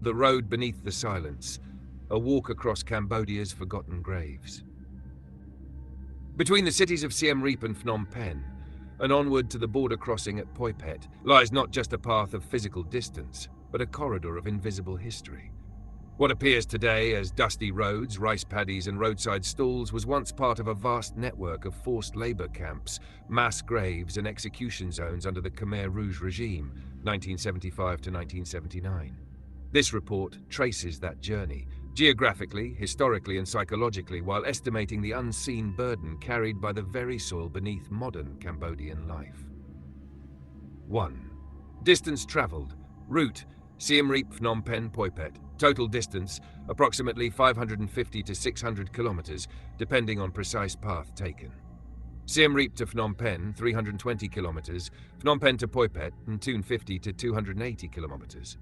The Road Beneath the Silence, a walk across Cambodia's forgotten graves. Between the cities of Siem Reap and Phnom Penh, and onward to the border crossing at Poipet, lies not just a path of physical distance, but a corridor of invisible history. What appears today as dusty roads, rice paddies and roadside stalls was once part of a vast network of forced labor camps, mass graves and execution zones under the Khmer Rouge regime, 1975 to 1979. This report traces that journey, geographically, historically and psychologically, while estimating the unseen burden carried by the very soil beneath modern Cambodian life. 1. Distance travelled. Route: Siem Reap, Phnom Penh, Poipet. Total distance, approximately 550 to 600 kilometers, depending on precise path taken. Siem Reap to Phnom Penh, 320 kilometers, Phnom Penh to Poipet, 250 to 280 kilometers.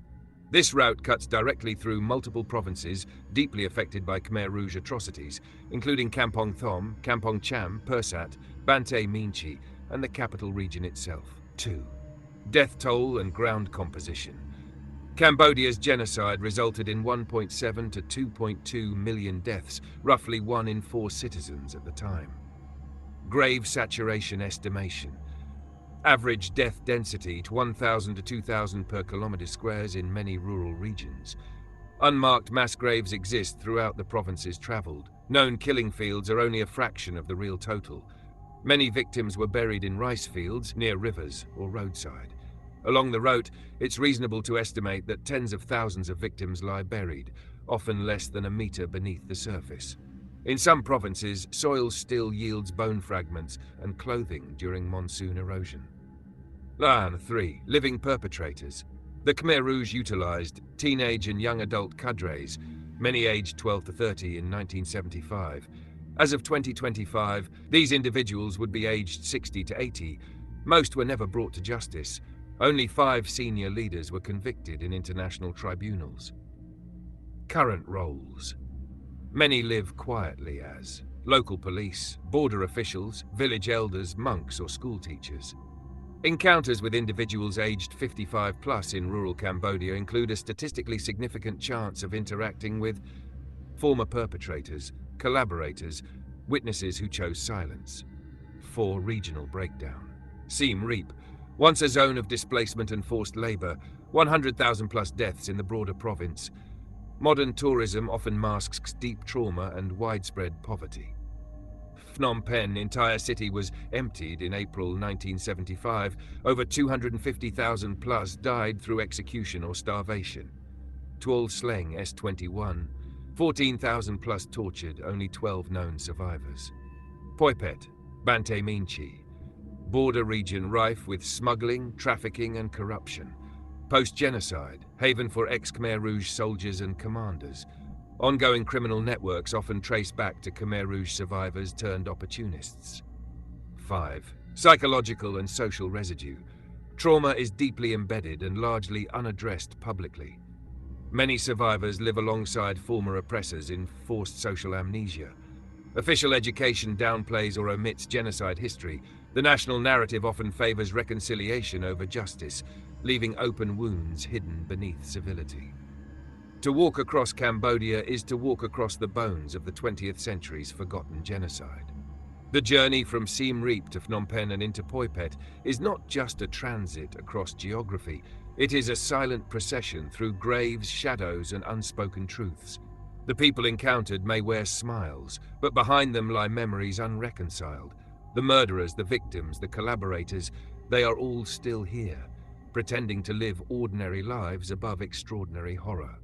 This route cuts directly through multiple provinces deeply affected by Khmer Rouge atrocities, including Kampong Thom, Kampong Cham, Pursat, Banteay Meanchey, and the capital region itself. 2. Death toll and ground composition. Cambodia's genocide resulted in 1.7 to 2.2 million deaths, roughly 1 in 4 citizens at the time. Grave saturation estimation. Average death density to 1,000 to 2,000 per kilometer squares in many rural regions. Unmarked mass graves exist throughout the provinces travelled. Known killing fields are only a fraction of the real total. Many victims were buried in rice fields, near rivers, or roadside. Along the route, it's reasonable to estimate that tens of thousands of victims lie buried, often less than a meter beneath the surface. In some provinces, soil still yields bone fragments and clothing during monsoon erosion. 3. Living perpetrators. The Khmer Rouge utilized teenage and young adult cadres, many aged 12 to 30 in 1975. As of 2025, these individuals would be aged 60 to 80. Most were never brought to justice. Only 5 senior leaders were convicted in international tribunals. Current roles. Many live quietly as local police, border officials, village elders, monks or school teachers. Encounters with individuals aged 55 plus in rural Cambodia include a statistically significant chance of interacting with former perpetrators, collaborators, witnesses who chose silence. 4. Regional breakdown. Siem Reap. Once a zone of displacement and forced labor, 100,000 plus deaths in the broader province. Modern tourism often masks deep trauma and widespread poverty. Phnom Penh entire city was emptied in April 1975. Over 250,000 plus died through execution or starvation. Tuol Sleng S21. 14,000 plus tortured, only 12 known survivors. Poipet, Banteay Meanchey. Border region rife with smuggling, trafficking and corruption. Post-genocide, haven for ex-Khmer Rouge soldiers and commanders. Ongoing criminal networks often trace back to Khmer Rouge survivors turned opportunists. 5. Psychological and social residue. Trauma is deeply embedded and largely unaddressed publicly. Many survivors live alongside former oppressors in forced social amnesia. Official education downplays or omits genocide history. The national narrative often favors reconciliation over justice, leaving open wounds hidden beneath civility. To walk across Cambodia is to walk across the bones of the 20th century's forgotten genocide. The journey from Siem Reap to Phnom Penh and into Poipet is not just a transit across geography, it is a silent procession through graves, shadows, and unspoken truths. The people encountered may wear smiles, but behind them lie memories unreconciled. The murderers, the victims, the collaborators, they are all still here, pretending to live ordinary lives above extraordinary horror.